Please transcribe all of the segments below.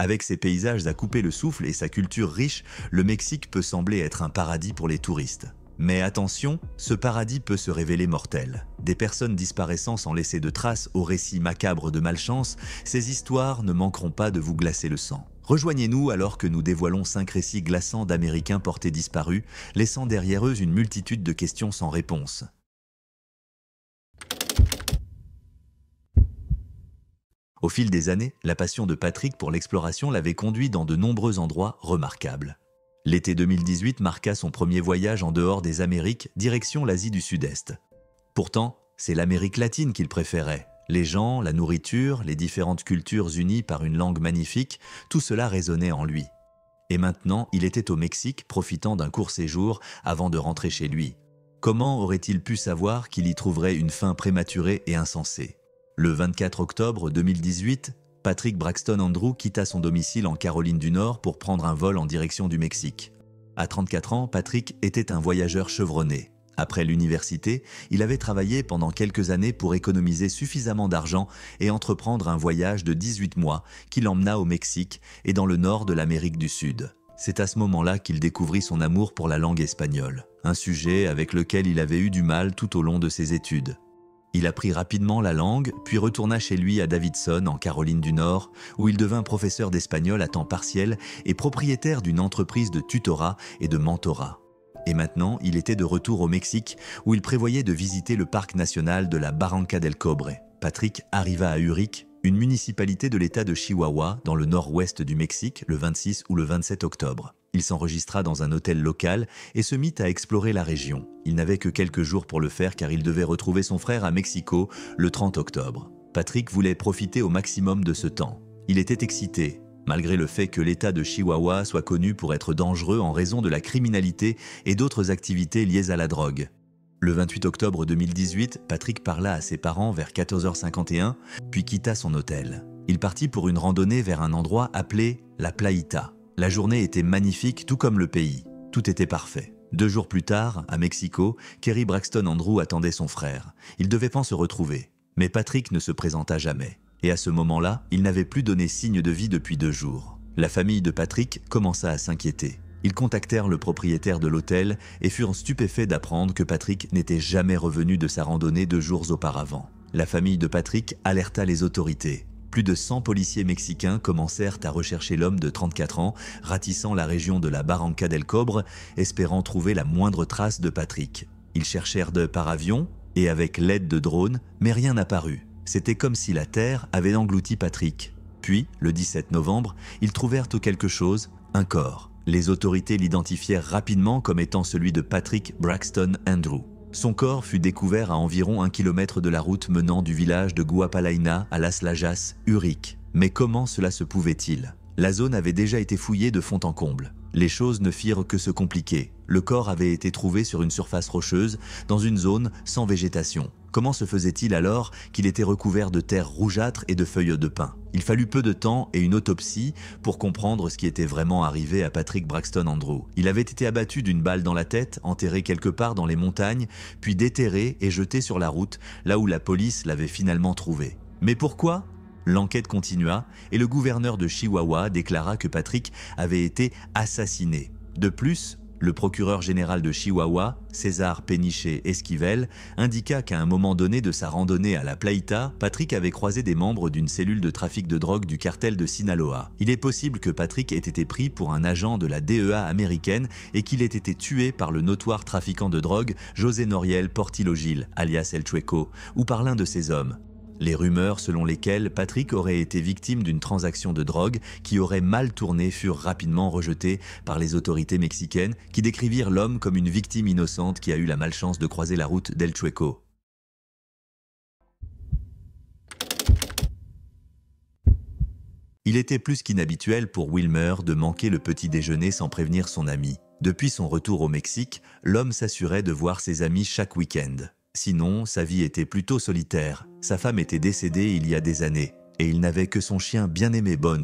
Avec ses paysages à couper le souffle et sa culture riche, le Mexique peut sembler être un paradis pour les touristes. Mais attention, ce paradis peut se révéler mortel. Des personnes disparaissant sans laisser de traces aux récits macabres de malchance, ces histoires ne manqueront pas de vous glacer le sang. Rejoignez-nous alors que nous dévoilons 5 récits glaçants d'Américains portés disparus, laissant derrière eux une multitude de questions sans réponse. Au fil des années, la passion de Patrick pour l'exploration l'avait conduit dans de nombreux endroits remarquables. L'été 2018 marqua son premier voyage en dehors des Amériques, direction l'Asie du Sud-Est. Pourtant, c'est l'Amérique latine qu'il préférait. Les gens, la nourriture, les différentes cultures unies par une langue magnifique, tout cela résonnait en lui. Et maintenant, il était au Mexique, profitant d'un court séjour avant de rentrer chez lui. Comment aurait-il pu savoir qu'il y trouverait une fin prématurée et insensée? Le 24 octobre 2018, Patrick Braxton Andrew quitta son domicile en Caroline du Nord pour prendre un vol en direction du Mexique. À 34 ans, Patrick était un voyageur chevronné. Après l'université, il avait travaillé pendant quelques années pour économiser suffisamment d'argent et entreprendre un voyage de 18 mois qui l'emmena au Mexique et dans le nord de l'Amérique du Sud. C'est à ce moment-là qu'il découvrit son amour pour la langue espagnole, un sujet avec lequel il avait eu du mal tout au long de ses études. Il apprit rapidement la langue, puis retourna chez lui à Davidson, en Caroline du Nord, où il devint professeur d'espagnol à temps partiel et propriétaire d'une entreprise de tutorat et de mentorat. Et maintenant, il était de retour au Mexique, où il prévoyait de visiter le parc national de la Barranca del Cobre. Patrick arriva à Urique, une municipalité de l'État de Chihuahua, dans le nord-ouest du Mexique, le 26 ou le 27 octobre. Il s'enregistra dans un hôtel local et se mit à explorer la région. Il n'avait que quelques jours pour le faire car il devait retrouver son frère à Mexico le 30 octobre. Patrick voulait profiter au maximum de ce temps. Il était excité, malgré le fait que l'État de Chihuahua soit connu pour être dangereux en raison de la criminalité et d'autres activités liées à la drogue. Le 28 octobre 2018, Patrick parla à ses parents vers 14h51, puis quitta son hôtel. Il partit pour une randonnée vers un endroit appelé la Playita. La journée était magnifique, tout comme le pays. Tout était parfait. 2 jours plus tard, à Mexico, Kerry Braxton Andrew attendait son frère. Ils devaient pas se retrouver. Mais Patrick ne se présenta jamais. Et à ce moment-là, il n'avait plus donné signe de vie depuis 2 jours. La famille de Patrick commença à s'inquiéter. Ils contactèrent le propriétaire de l'hôtel et furent stupéfaits d'apprendre que Patrick n'était jamais revenu de sa randonnée 2 jours auparavant. La famille de Patrick alerta les autorités. Plus de 100 policiers mexicains commencèrent à rechercher l'homme de 34 ans, ratissant la région de la Barranca del Cobre, espérant trouver la moindre trace de Patrick. Ils cherchèrent par avion et avec l'aide de drones, mais rien n'apparut. C'était comme si la terre avait englouti Patrick. Puis, le 17 novembre, ils trouvèrent quelque chose, un corps. Les autorités l'identifièrent rapidement comme étant celui de Patrick Braxton Andrew. Son corps fut découvert à environ 1 kilomètre de la route menant du village de Guapalaina à Las Lajas, Urique. Mais comment cela se pouvait-il? La zone avait déjà été fouillée de fond en comble. Les choses ne firent que se compliquer. Le corps avait été trouvé sur une surface rocheuse, dans une zone sans végétation. Comment se faisait-il alors qu'il était recouvert de terre rougeâtre et de feuilles de pin? Il fallut peu de temps et une autopsie pour comprendre ce qui était vraiment arrivé à Patrick Braxton Andrew. Il avait été abattu d'une balle dans la tête, enterré quelque part dans les montagnes, puis déterré et jeté sur la route, là où la police l'avait finalement trouvé. Mais pourquoi? L'enquête continua et le gouverneur de Chihuahua déclara que Patrick avait été assassiné. De plus, le procureur général de Chihuahua, César Peniche Esquivel, indiqua qu'à un moment donné de sa randonnée à la Playita, Patrick avait croisé des membres d'une cellule de trafic de drogue du cartel de Sinaloa. Il est possible que Patrick ait été pris pour un agent de la DEA américaine et qu'il ait été tué par le notoire trafiquant de drogue José Noriel Portillo Gil, alias El Chueco, ou par l'un de ses hommes. Les rumeurs selon lesquelles Patrick aurait été victime d'une transaction de drogue qui aurait mal tourné furent rapidement rejetées par les autorités mexicaines qui décrivirent l'homme comme une victime innocente qui a eu la malchance de croiser la route d'El Chueco. Il était plus qu'inhabituel pour Wilmer de manquer le petit déjeuner sans prévenir son ami. Depuis son retour au Mexique, l'homme s'assurait de voir ses amis chaque week-end. Sinon, sa vie était plutôt solitaire. Sa femme était décédée il y a des années, et il n'avait que son chien bien-aimé Bones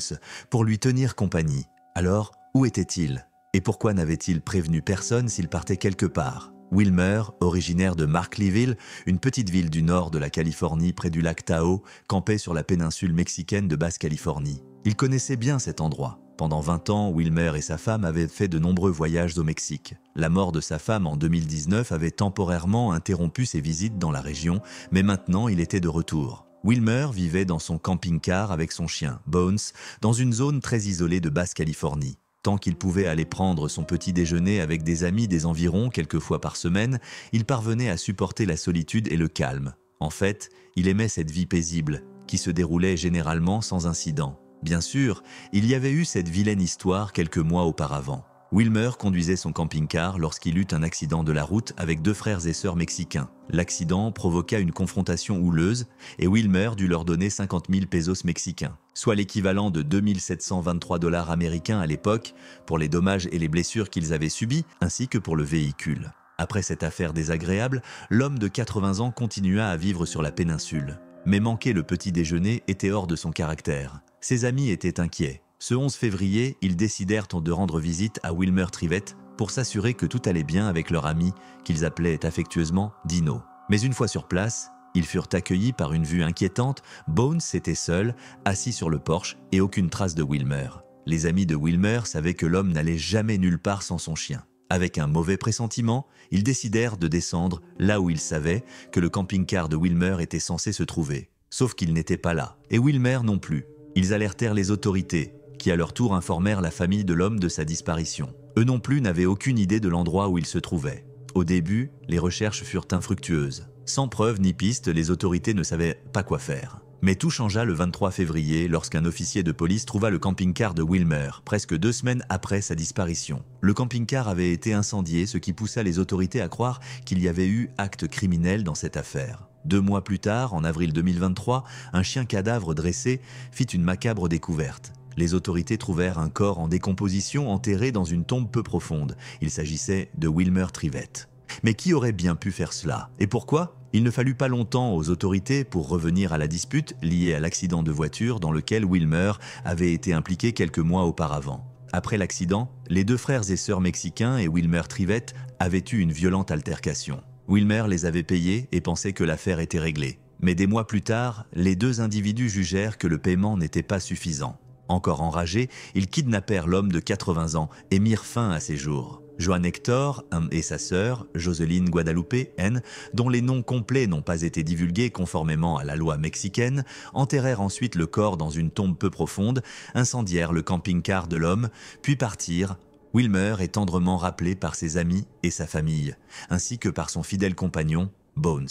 pour lui tenir compagnie. Alors, où était-il? Et pourquoi n'avait-il prévenu personne s'il partait quelque part? Wilmer, originaire de Markleeville, une petite ville du nord de la Californie près du lac Tahoe, campait sur la péninsule mexicaine de Basse-Californie. Il connaissait bien cet endroit. Pendant 20 ans, Wilmer et sa femme avaient fait de nombreux voyages au Mexique. La mort de sa femme en 2019 avait temporairement interrompu ses visites dans la région, mais maintenant il était de retour. Wilmer vivait dans son camping-car avec son chien, Bones, dans une zone très isolée de Basse-Californie. Tant qu'il pouvait aller prendre son petit déjeuner avec des amis des environs quelques fois par semaine, il parvenait à supporter la solitude et le calme. En fait, il aimait cette vie paisible, qui se déroulait généralement sans incident. Bien sûr, il y avait eu cette vilaine histoire quelques mois auparavant. Wilmer conduisait son camping-car lorsqu'il eut un accident de la route avec 2 frères et sœurs mexicains. L'accident provoqua une confrontation houleuse et Wilmer dut leur donner 50 000 pesos mexicains, soit l'équivalent de 2 723 $ américains à l'époque, pour les dommages et les blessures qu'ils avaient subis, ainsi que pour le véhicule. Après cette affaire désagréable, l'homme de 80 ans continua à vivre sur la péninsule. Mais manquer le petit déjeuner était hors de son caractère. Ses amis étaient inquiets. Ce 11 février, ils décidèrent de rendre visite à Wilmer Trivette pour s'assurer que tout allait bien avec leur ami, qu'ils appelaient affectueusement Dino. Mais une fois sur place, ils furent accueillis par une vue inquiétante. Bones était seul, assis sur le porche et aucune trace de Wilmer. Les amis de Wilmer savaient que l'homme n'allait jamais nulle part sans son chien. Avec un mauvais pressentiment, ils décidèrent de descendre là où ils savaient que le camping-car de Wilmer était censé se trouver. Sauf qu'il n'était pas là, et Wilmer non plus. Ils alertèrent les autorités, qui à leur tour informèrent la famille de l'homme de sa disparition. Eux non plus n'avaient aucune idée de l'endroit où il se trouvait. Au début, les recherches furent infructueuses. Sans preuve ni piste, les autorités ne savaient pas quoi faire. Mais tout changea le 23 février lorsqu'un officier de police trouva le camping-car de Wilmer, presque 2 semaines après sa disparition. Le camping-car avait été incendié, ce qui poussa les autorités à croire qu'il y avait eu acte criminel dans cette affaire. 2 mois plus tard, en avril 2023, un chien cadavre dressé fit une macabre découverte. Les autorités trouvèrent un corps en décomposition enterré dans une tombe peu profonde. Il s'agissait de Wilmer Trivette. Mais qui aurait bien pu faire cela? Et pourquoi? Il ne fallut pas longtemps aux autorités pour revenir à la dispute liée à l'accident de voiture dans lequel Wilmer avait été impliqué quelques mois auparavant. Après l'accident, les 2 frères et sœurs mexicains et Wilmer Trivette avaient eu une violente altercation. Wilmer les avait payés et pensait que l'affaire était réglée. Mais des mois plus tard, les 2 individus jugèrent que le paiement n'était pas suffisant. Encore enragés, ils kidnappèrent l'homme de 80 ans et mirent fin à ses jours. Joan Hector et sa sœur, Joseline Guadalupe N., dont les noms complets n'ont pas été divulgués conformément à la loi mexicaine, enterrèrent ensuite le corps dans une tombe peu profonde, incendièrent le camping-car de l'homme, puis partirent. Wilmer est tendrement rappelé par ses amis et sa famille, ainsi que par son fidèle compagnon, Bones.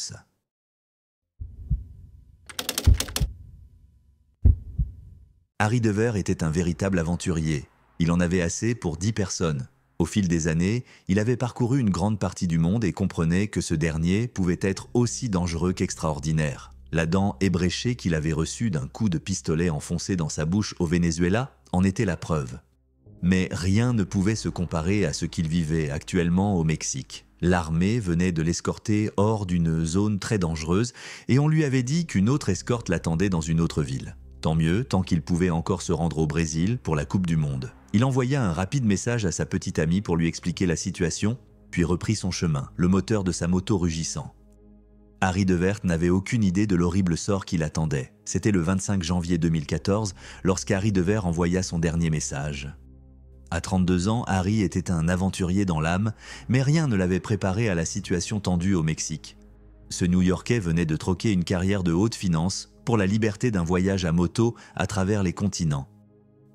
Harry Dever était un véritable aventurier. Il en avait assez pour 10 personnes. Au fil des années, il avait parcouru une grande partie du monde et comprenait que ce dernier pouvait être aussi dangereux qu'extraordinaire. La dent ébréchée qu'il avait reçue d'un coup de pistolet enfoncé dans sa bouche au Venezuela en était la preuve. Mais rien ne pouvait se comparer à ce qu'il vivait actuellement au Mexique. L'armée venait de l'escorter hors d'une zone très dangereuse et on lui avait dit qu'une autre escorte l'attendait dans une autre ville. Tant mieux, tant qu'il pouvait encore se rendre au Brésil pour la Coupe du Monde. Il envoya un rapide message à sa petite amie pour lui expliquer la situation, puis reprit son chemin, le moteur de sa moto rugissant. Harry Dever n'avait aucune idée de l'horrible sort qui l'attendait. C'était le 25 janvier 2014, lorsqu'Harry Dever envoya son dernier message. À 32 ans, Harry était un aventurier dans l'âme, mais rien ne l'avait préparé à la situation tendue au Mexique. Ce New-Yorkais venait de troquer une carrière de haute finance pour la liberté d'un voyage à moto à travers les continents.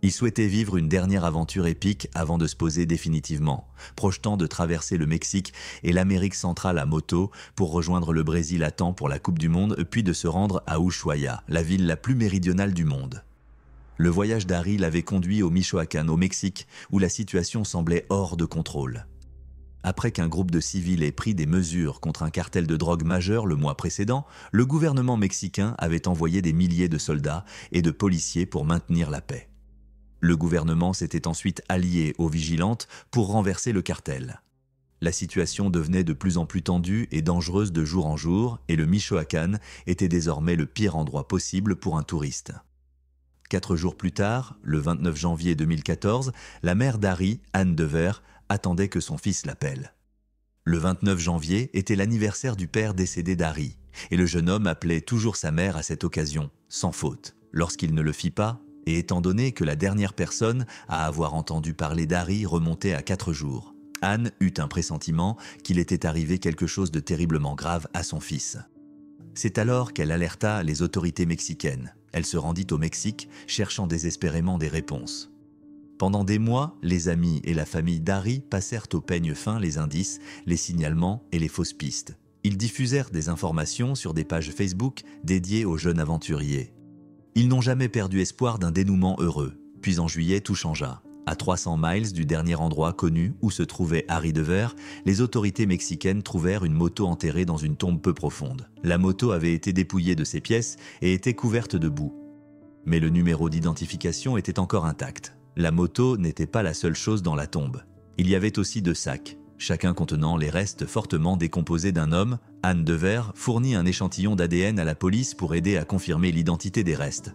Il souhaitait vivre une dernière aventure épique avant de se poser définitivement, projetant de traverser le Mexique et l'Amérique centrale à moto pour rejoindre le Brésil à temps pour la Coupe du Monde, puis de se rendre à Ushuaia, la ville la plus méridionale du monde. Le voyage d'Harry l'avait conduit au Michoacán, au Mexique, où la situation semblait hors de contrôle. Après qu'un groupe de civils ait pris des mesures contre un cartel de drogue majeur le mois précédent, le gouvernement mexicain avait envoyé des milliers de soldats et de policiers pour maintenir la paix. Le gouvernement s'était ensuite allié aux vigilantes pour renverser le cartel. La situation devenait de plus en plus tendue et dangereuse de jour en jour, et le Michoacán était désormais le pire endroit possible pour un touriste. 4 jours plus tard, le 29 janvier 2014, la mère d'Harry, Anne Dever, attendait que son fils l'appelle. Le 29 janvier était l'anniversaire du père décédé d'Harry, et le jeune homme appelait toujours sa mère à cette occasion, sans faute. Lorsqu'il ne le fit pas, et étant donné que la dernière personne à avoir entendu parler d'Harry remontait à 4 jours, Anne eut un pressentiment qu'il était arrivé quelque chose de terriblement grave à son fils. C'est alors qu'elle alerta les autorités mexicaines. Elle se rendit au Mexique, cherchant désespérément des réponses. Pendant des mois, les amis et la famille d'Harry passèrent au peigne fin les indices, les signalements et les fausses pistes. Ils diffusèrent des informations sur des pages Facebook dédiées aux jeunes aventuriers. Ils n'ont jamais perdu espoir d'un dénouement heureux. Puis en juillet, tout changea. À 300 miles du dernier endroit connu où se trouvait Harry Dever, les autorités mexicaines trouvèrent une moto enterrée dans une tombe peu profonde. La moto avait été dépouillée de ses pièces et était couverte de boue. Mais le numéro d'identification était encore intact. La moto n'était pas la seule chose dans la tombe. Il y avait aussi 2 sacs, chacun contenant les restes fortement décomposés d'un homme. Anne Dever fournit un échantillon d'ADN à la police pour aider à confirmer l'identité des restes.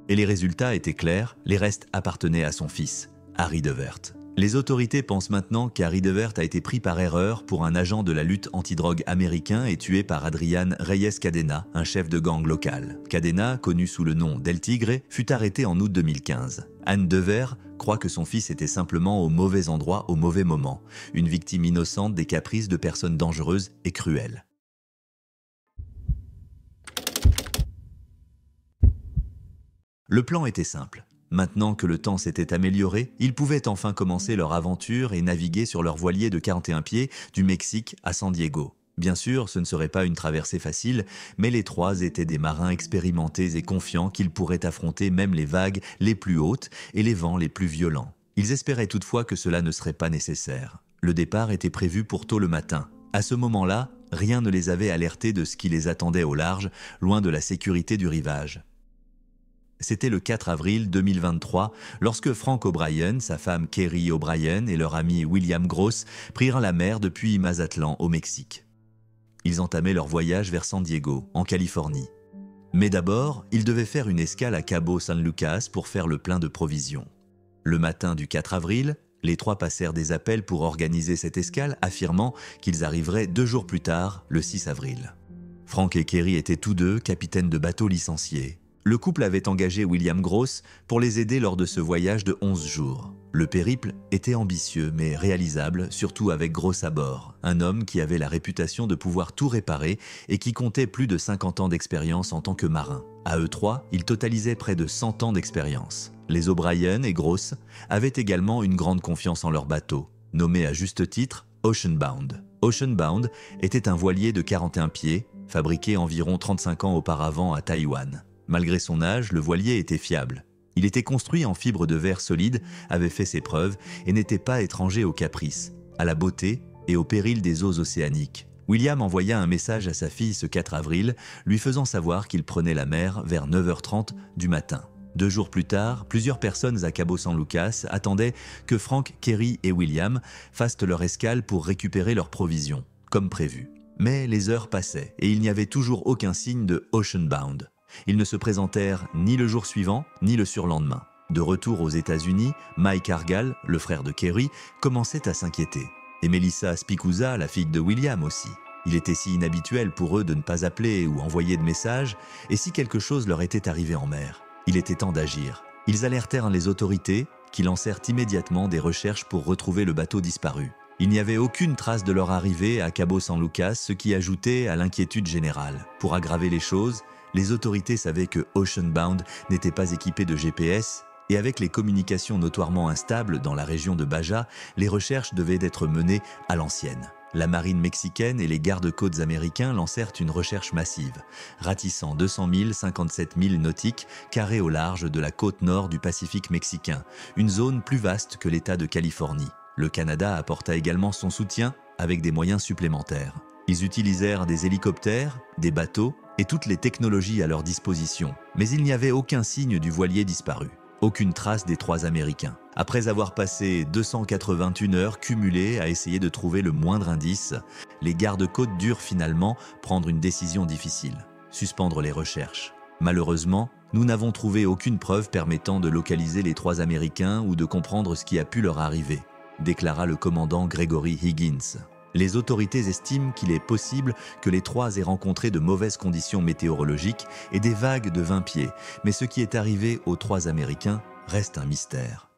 Et les résultats étaient clairs, les restes appartenaient à son fils, Harry Devert. Les autorités pensent maintenant qu'Harry Devert a été pris par erreur pour un agent de la lutte antidrogue américain et tué par Adrian Reyes Cadena, un chef de gang local. Cadena, connu sous le nom d'El Tigre, fut arrêté en août 2015. Anne Devert croit que son fils était simplement au mauvais endroit au mauvais moment, une victime innocente des caprices de personnes dangereuses et cruelles. Le plan était simple. Maintenant que le temps s'était amélioré, ils pouvaient enfin commencer leur aventure et naviguer sur leur voilier de 41 pieds du Mexique à San Diego. Bien sûr, ce ne serait pas une traversée facile, mais les 3 étaient des marins expérimentés et confiants qu'ils pourraient affronter même les vagues les plus hautes et les vents les plus violents. Ils espéraient toutefois que cela ne serait pas nécessaire. Le départ était prévu pour tôt le matin. À ce moment-là, rien ne les avait alertés de ce qui les attendait au large, loin de la sécurité du rivage. C'était le 4 avril 2023, lorsque Frank O'Brien, sa femme Kerry O'Brien et leur ami William Gross prirent la mer depuis Mazatlan au Mexique. Ils entamaient leur voyage vers San Diego, en Californie. Mais d'abord, ils devaient faire une escale à Cabo San Lucas pour faire le plein de provisions. Le matin du 4 avril, les 3 passèrent des appels pour organiser cette escale, affirmant qu'ils arriveraient 2 jours plus tard, le 6 avril. Frank et Kerry étaient tous 2 capitaines de bateaux licenciés. Le couple avait engagé William Gross pour les aider lors de ce voyage de 11 jours. Le périple était ambitieux mais réalisable, surtout avec Gross à bord, un homme qui avait la réputation de pouvoir tout réparer et qui comptait plus de 50 ans d'expérience en tant que marin. À eux 3, ils totalisaient près de 100 ans d'expérience. Les O'Brien et Gross avaient également une grande confiance en leur bateau, nommé à juste titre Oceanbound. Oceanbound était un voilier de 41 pieds, fabriqué environ 35 ans auparavant à Taïwan. Malgré son âge, le voilier était fiable. Il était construit en fibre de verre solide, avait fait ses preuves et n'était pas étranger aux caprices, à la beauté et au péril des eaux océaniques. William envoya un message à sa fille ce 4 avril, lui faisant savoir qu'il prenait la mer vers 9h30 du matin. 2 jours plus tard, plusieurs personnes à Cabo San Lucas attendaient que Frank, Kerry et William fassent leur escale pour récupérer leurs provisions, comme prévu. Mais les heures passaient et il n'y avait toujours aucun signe de Oceanbound. Ils ne se présentèrent ni le jour suivant, ni le surlendemain. De retour aux États-Unis, Mike Argal, le frère de Kerry, commençait à s'inquiéter. Et Melissa Spicuzza, la fille de William aussi. Il était si inhabituel pour eux de ne pas appeler ou envoyer de messages, et si quelque chose leur était arrivé en mer, il était temps d'agir. Ils alertèrent les autorités, qui lancèrent immédiatement des recherches pour retrouver le bateau disparu. Il n'y avait aucune trace de leur arrivée à Cabo San Lucas, ce qui ajoutait à l'inquiétude générale. Pour aggraver les choses, les autorités savaient que Oceanbound n'était pas équipé de GPS et avec les communications notoirement instables dans la région de Baja, les recherches devaient être menées à l'ancienne. La marine mexicaine et les gardes-côtes américains lancèrent une recherche massive, ratissant 200 57 milles nautiques carrés au large de la côte nord du Pacifique mexicain, une zone plus vaste que l'État de Californie. Le Canada apporta également son soutien avec des moyens supplémentaires. Ils utilisèrent des hélicoptères, des bateaux et toutes les technologies à leur disposition, mais il n'y avait aucun signe du voilier disparu. Aucune trace des 3 Américains. Après avoir passé 281 heures cumulées à essayer de trouver le moindre indice, les gardes-côtes durent finalement prendre une décision difficile, suspendre les recherches. Malheureusement, nous n'avons trouvé aucune preuve permettant de localiser les 3 Américains ou de comprendre ce qui a pu leur arriver, déclara le commandant Gregory Higgins. Les autorités estiment qu'il est possible que les trois aient rencontré de mauvaises conditions météorologiques et des vagues de 20 pieds, mais ce qui est arrivé aux trois Américains reste un mystère.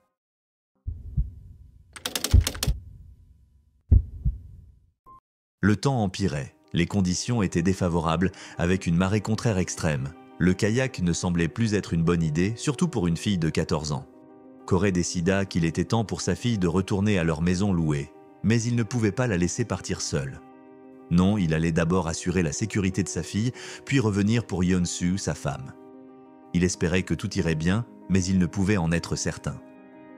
Le temps empirait, les conditions étaient défavorables avec une marée contraire extrême. Le kayak ne semblait plus être une bonne idée, surtout pour une fille de 14 ans. Corey décida qu'il était temps pour sa fille de retourner à leur maison louée. Mais il ne pouvait pas la laisser partir seule. Non, il allait d'abord assurer la sécurité de sa fille, puis revenir pour Yeon-soo, sa femme. Il espérait que tout irait bien, mais il ne pouvait en être certain.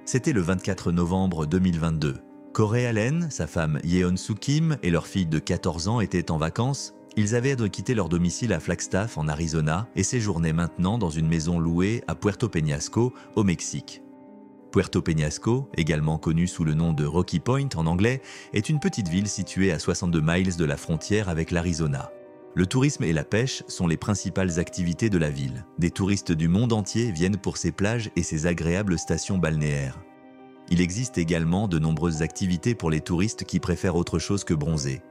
C'était le 24 novembre 2022. Corey Allen, sa femme Yeon-soo Kim et leur fille de 14 ans étaient en vacances. Ils avaient quitté leur domicile à Flagstaff, en Arizona, et séjournaient maintenant dans une maison louée à Puerto Peñasco, au Mexique. Puerto Peñasco, également connu sous le nom de Rocky Point en anglais, est une petite ville située à 62 miles de la frontière avec l'Arizona. Le tourisme et la pêche sont les principales activités de la ville. Des touristes du monde entier viennent pour ses plages et ses agréables stations balnéaires. Il existe également de nombreuses activités pour les touristes qui préfèrent autre chose que bronzer.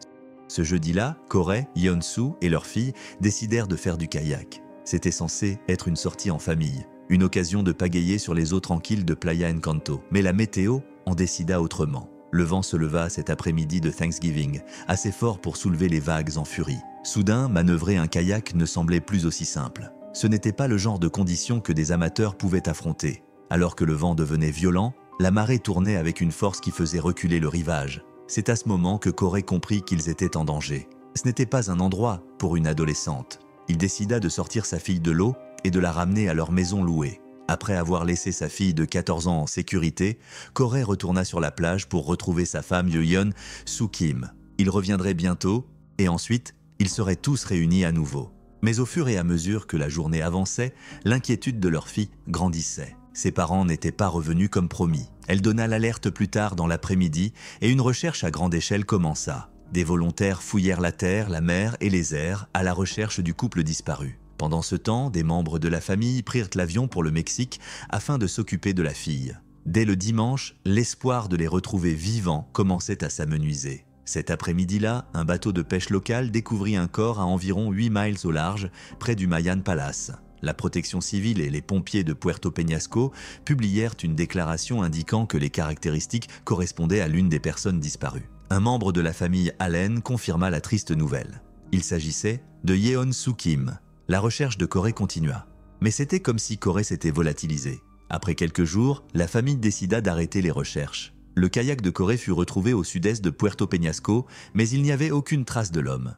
Ce jeudi-là, Corey, Yeon-soo et leur fille décidèrent de faire du kayak. C'était censé être une sortie en famille. Une occasion de pagayer sur les eaux tranquilles de Playa Encanto. Mais la météo en décida autrement. Le vent se leva cet après-midi de Thanksgiving, assez fort pour soulever les vagues en furie. Soudain, manœuvrer un kayak ne semblait plus aussi simple. Ce n'était pas le genre de conditions que des amateurs pouvaient affronter. Alors que le vent devenait violent, la marée tournait avec une force qui faisait reculer le rivage. C'est à ce moment que Corey comprit qu'ils étaient en danger. Ce n'était pas un endroit pour une adolescente. Il décida de sortir sa fille de l'eau et de la ramener à leur maison louée. Après avoir laissé sa fille de 14 ans en sécurité, Corey retourna sur la plage pour retrouver sa femme Yeon-soo Kim. Ils reviendraient bientôt, et ensuite, ils seraient tous réunis à nouveau. Mais au fur et à mesure que la journée avançait, l'inquiétude de leur fille grandissait. Ses parents n'étaient pas revenus comme promis. Elle donna l'alerte plus tard dans l'après-midi, et une recherche à grande échelle commença. Des volontaires fouillèrent la terre, la mer et les airs à la recherche du couple disparu. Pendant ce temps, des membres de la famille prirent l'avion pour le Mexique afin de s'occuper de la fille. Dès le dimanche, l'espoir de les retrouver vivants commençait à s'amenuiser. Cet après-midi-là, un bateau de pêche local découvrit un corps à environ 8 miles au large, près du Mayan Palace. La protection civile et les pompiers de Puerto Peñasco publièrent une déclaration indiquant que les caractéristiques correspondaient à l'une des personnes disparues. Un membre de la famille Allen confirma la triste nouvelle. Il s'agissait de Yeon-soo Kim. La recherche de Corey continua. Mais c'était comme si Corey s'était volatilisé. Après quelques jours, la famille décida d'arrêter les recherches. Le kayak de Corey fut retrouvé au sud-est de Puerto Peñasco, mais il n'y avait aucune trace de l'homme.